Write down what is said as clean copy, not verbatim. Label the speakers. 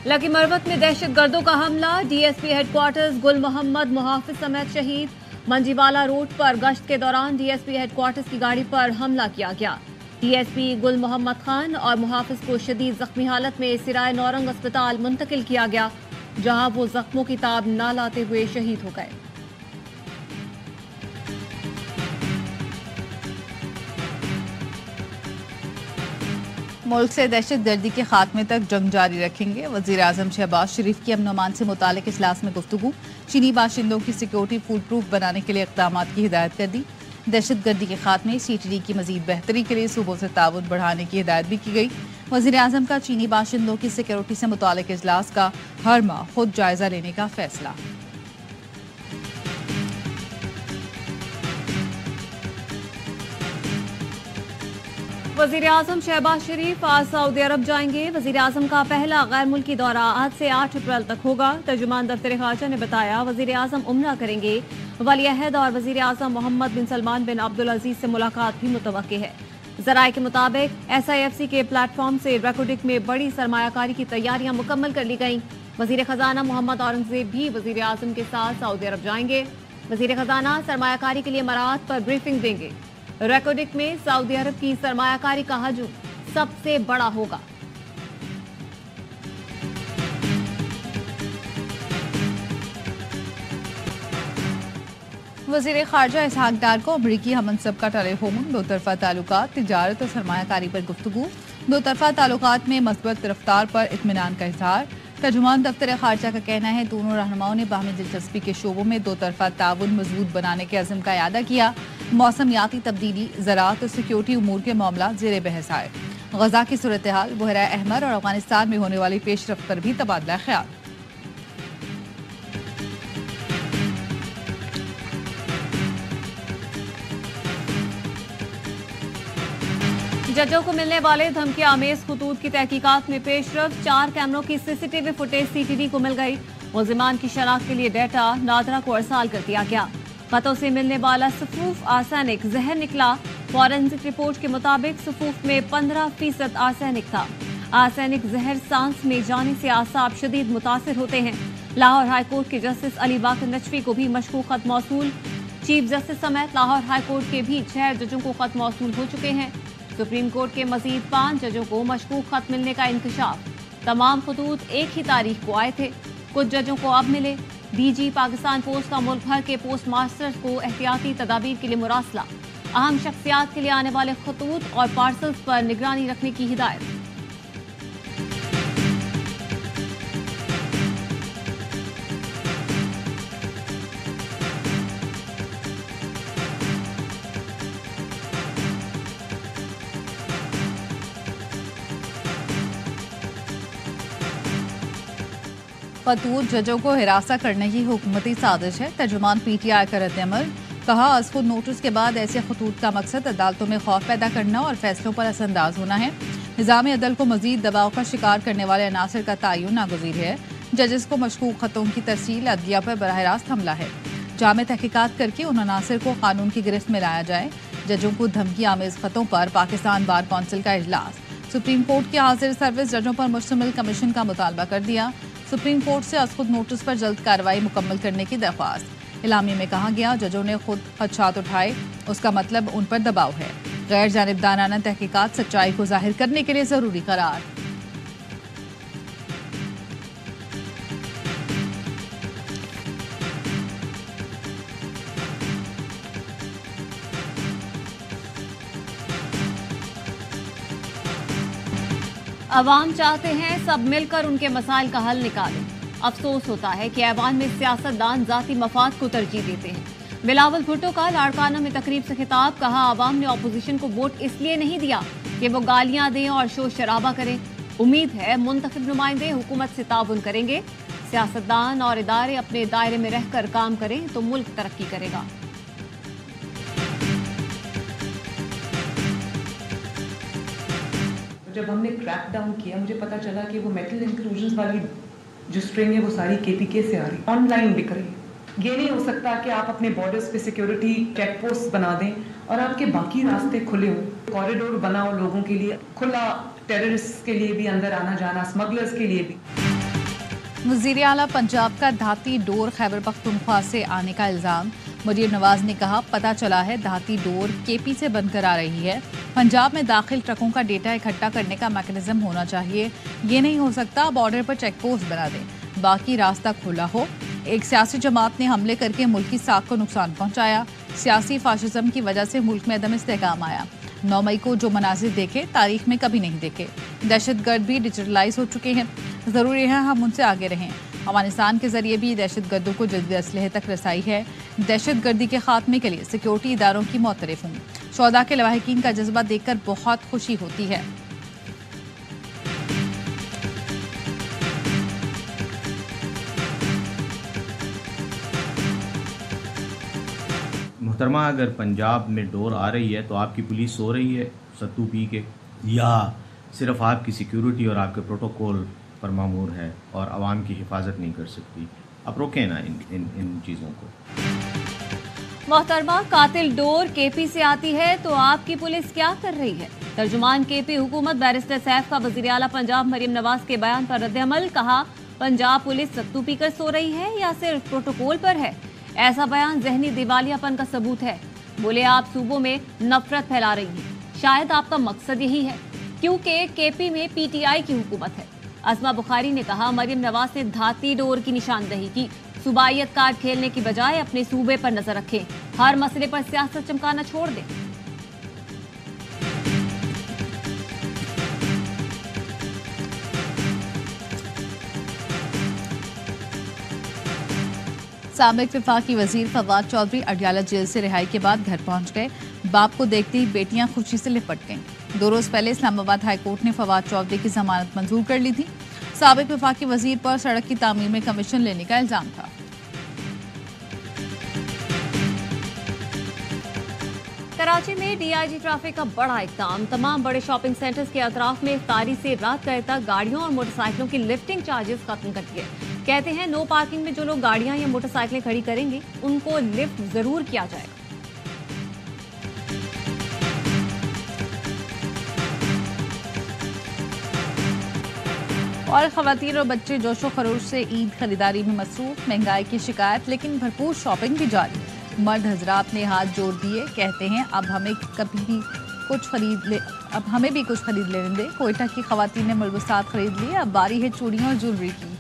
Speaker 1: Lucky Marwat में दहशतगर्दों का हमला, डीएसपी हेडक्वार्टर्स गुल मोहम्मद मुहाफिज समेत शहीद। मंजीवाला रोड पर गश्त के दौरान डीएसपी हेडक्वार्टर्स की गाड़ी पर हमला किया गया। डीएसपी गुल मोहम्मद खान और मुहाफिज को शदीद जख्मी हालत में सिराय नौरंग अस्पताल मुंतकिल किया गया, जहां वो जख्मों की ताब न लाते हुए शहीद हो गए।
Speaker 2: मुल्क से दहशतगर्दी के खात्मे तक जंग जारी रखेंगे। वजीर आजम शहबाज शरीफ की अमन अमान से मुतालिक इजलास में गुफ्तगू। चीनी बाशिंदों की सिक्योरिटी फूल प्रूफ बनाने के लिए इक़दाम की हिदायत कर दी। दहशतगर्दी के खात्मे CTD की मजीद बेहतरी के लिए सूबों से ताउन बढ़ाने की हिदायत भी की गई। वजीर आजम का चीनी बाशिंदों की सिक्योरिटी से मुतालिक इजलास का हर माह खुद जायजा लेने का फैसला।
Speaker 1: वजीर आजम शहबाज शरीफ आज सऊदी अरब जाएंगे। वजीर आजम का पहला गैर मुल्की दौरा आज से 8 अप्रैल तक होगा। तर्जुमान दफ्तर खारजा ने बताया, वजीर आजम उम्रा करेंगे। वली अहद और वजीर आजम मोहम्मद बिन सलमान बिन अब्दुल अजीज से मुलाकात भी मुतवक्के है। जराये के मुताबिक SIFC के प्लेटफॉर्म से रेकोडिक में बड़ी सरमायाकारी की तैयारियां मुकम्मल कर ली गई। वजीर खजाना मोहम्मद औरंगजेब भी वजीर आजम के साथ सऊदी अरब जाएंगे। वजीर खजाना सरमायाकारी के लिए मराहत पर ब्रीफिंग देंगे। रेकोडिक में सऊदी अरब की सरमायाकारी का हजम सबसे बड़ा होगा।
Speaker 2: वज़ीर ख़ारजा इसहाक डार को अमरीकी हमनसब का टेलीफोन। दो तरफा ताल्लुकात, तिजारत और सरमायाकारी पर गुफ्तगू। दो तरफा ताल्लुकात में मस्बत रफ्तार पर इत्मीनान का इजहार। तर्जुमान दफ्तर खारजा का कहना है, दोनों रहनुमाओं ने बाहमी दिलचस्पी के शोबों में दो तरफा ताउन मजबूत बनाने के अज़म का इयादा किया। मौसमियाती तब्दीली, ज़राअत और सिक्योरिटी उमूर के मामला ज़ेर बहस आए। गजा की सूरत हाल, बहरा अहमर और अफगानिस्तान में होने वाली पेशरफ्त पर भी तबादला ख्याल।
Speaker 1: जजों को मिलने वाले धमकी आमेज खतूत की तहकीकात में पेशरफ। 4 कैमरों की CCTV फुटेज CTD को मिल गई। मुल्जिमान की शनाख्त के लिए डाटा नादरा को अरसाल कर दिया गया। खतों से मिलने वाला सफूफ आर्सेनिक जहर निकला। फॉरेंसिक रिपोर्ट के मुताबिक सफूफ में 15% आर्सेनिक था। आर्सेनिक जहर सांस में जाने से आसाब शदीद मुतासिर होते हैं। लाहौर हाईकोर्ट के जस्टिस अली बाकर नचवी को भी मशकूक खत मौसूल। चीफ जस्टिस समेत लाहौर हाईकोर्ट के भी 6 जजों को खत मौसूल हो चुके हैं। सुप्रीम कोर्ट के मजीद 5 जजों को मशकूक खत मिलने का इंकशाफ। तमाम खतूत एक ही तारीख को आए थे, कुछ जजों को अब मिले। DG पाकिस्तान पोस्ट का मुल्क भर के पोस्ट मास्टर्स को एहतियाती तदाबीर के लिए मुरासला। अहम शख्सियात के लिए आने वाले खतूत और पार्सल्स पर निगरानी रखने की हिदायत।
Speaker 2: खतूत जजों को हिरासा करने की हुकूमती साजिश है। तर्जुमान PTI का रद्द-ए-अमल, कहा आज खुद नोटिस के बाद ऐसे खतूत का मकसद अदालतों में खौफ पैदा करना और फैसलों पर असरअंदाज होना है। निज़ाम अदल को मजीद दबाव का शिकार करने वाले अनासर का तयन नागुज़ीर है। जजेस को मशकूक खतों की तरसील अदलिया पर बराह रास्त हमला है। जामे तहकीकात करके उन अनासर को कानून की गिरफ्त में लाया जाए। जजों को धमकी आमेज खतों पर पाकिस्तान बार कौंसिल का इजलास। सुप्रीम कोर्ट के हाजिर सर्विस जजों पर मुश्तमिल कमीशन का मुतालबा कर दिया। सुप्रीम कोर्ट से खुद नोटिस पर जल्द कार्रवाई मुकम्मल करने की दरख्वास्त। इलामी में कहा गया, जजों ने खुद खदशात उठाए, उसका मतलब उन पर दबाव है। गैर जानिबदाराना तहकीकात सच्चाई को जाहिर करने के लिए जरूरी करार।
Speaker 1: अवाम चाहते हैं सब मिलकर उनके मसाइल का हल निकालें। अफसोस होता है कि ऐवान में सियासतदान जाती मफाद को तरजीह देते हैं। बिलावल भुट्टो का लाड़काना में तकरीब से खिताब, कहा आवाम ने अपोजिशन को वोट इसलिए नहीं दिया कि वो गालियां दें और शोर शराबा करें। उम्मीद है मुंतखब नुमाइंदे हुकूमत से ताउन करेंगे। सियासतदान और इदारे अपने दायरे में रहकर काम करें तो मुल्क तरक्की करेगा।
Speaker 3: जब हमने क्रैक डाउन किया, मुझे पता चला कि वो मेटल इंक्लूजन वाली जो स्ट्रिंग है वो सारी KPK से आ रही, ऑनलाइन बिक रही। ये नहीं हो सकता कि आप अपने बॉर्डर्स पे सिक्योरिटी चेक पोस्ट बना दें और आपके बाकी रास्ते खुले हों। कॉरिडोर बनाओ लोगों के लिए खुला, टेररिस्ट के लिए भी अंदर आना जाना, स्मगलर्स के लिए भी।
Speaker 2: वज़ीर आला पंजाब का धाती डोर खैबर पख्तूनख्वा से आने का इल्ज़ाम। मरीम नवाज ने कहा, पता चला है धाती डोर केपी से बनकर आ रही है। पंजाब में दाखिल ट्रकों का डेटा इकट्ठा करने का मैकेनिज्म होना चाहिए। ये नहीं हो सकता बॉर्डर पर चेक पोस्ट बना दें, बाकी रास्ता खुला हो। एक सियासी जमात ने हमले करके मुल्क की साख को नुकसान पहुंचाया। सियासी फाशिज्म की वजह से मुल्क में अदम इस्तेहकाम आया। 9 मई को जो मनाजिर देखे तारीख में कभी नहीं देखे। दहशतगर्द भी डिजिटलाइज हो चुके हैं। ज़रूरी है हम उनसे आगे रहें। अफगानिस्तान के जरिए भी दहशतगर्दों को जदीद असलहे तक रसाई है। दहशतगर्दी के खात्मे के लिए सिक्योरिटी इदारों की मोतरफ हूँ। शोहदा के लवाहिकीन का जज्बा देखकर बहुत खुशी होती है।
Speaker 4: मोहतरमा, अगर पंजाब में डोर आ रही है तो आपकी पुलिस सो रही है सत्तू पी के, या सिर्फ आपकी सिक्योरिटी और आपके प्रोटोकॉल पर मामूर है और आवाम की हिफाजत नहीं कर सकती? आप रोकें ना इन चीज़ों को।
Speaker 1: मोहतरमा, कातिल डोर केपी से आती है तो आपकी पुलिस क्या कर रही है? तर्जुमान केपी हुकूमत बैरिस्टर सैफ का वज़ीर आला पंजाब मरीम नवाज के बयान पर रद्द-ए-अमल। कहा, पंजाब पुलिस सत्तू पीकर सो रही है या सिर्फ प्रोटोकॉल पर है? ऐसा बयान जहनी दिवालियापन का सबूत है। बोले, आप सूबों में नफरत फैला रही हैं। शायद आपका मकसद यही है, क्योंकि केपी में पीटीआई की हुकूमत है। अस्मा बुखारी ने कहा, मरीम नवाज ने धाती डोर की निशानदही की। सूबाइयत कार्ड खेलने की बजाय अपने सूबे पर नजर रखें। हर मसले पर सियासत चमकाना छोड़ दें।
Speaker 2: साबिक वफाकी वजीर फवाद चौधरी अडियाला जेल से रिहाई के बाद घर पहुंच गए। बाप को देखते ही बेटियां खुशी से लिपट गईं। 2 रोज पहले इस्लामाबाद हाईकोर्ट ने फवाद चौधरी की जमानत मंजूर कर ली थी। साबिक वफाकी वजीर पर सड़क की तामीर में कमीशन लेने का इल्जाम था।
Speaker 1: कराची में डीआईजी ट्रैफिक का बड़ा इक़दाम। तमाम बड़े शॉपिंग सेंटर्स के अतराफ में इफ्तारी से रात गए तक गाड़ियों और मोटरसाइकिलों की लिफ्टिंग चार्जेस खत्म कर दिए। कहते हैं नो पार्किंग में जो लोग गाड़ियां या मोटरसाइकिलें खड़ी करेंगे उनको लिफ्ट जरूर किया जाएगा।
Speaker 2: और खवातीन और बच्चे जोशो खरोश से ईद खरीदारी में मसरूफ। महंगाई की शिकायत लेकिन भरपूर शॉपिंग भी जारी। मर्द हजरात ने हाथ जोड़ दिए। कहते हैं अब हमें भी कुछ खरीद लेने दे। कोयटा की खवातीन ने मलबूसात खरीद लिए। अब बारी है चूड़ियों और ज्वेलरी की।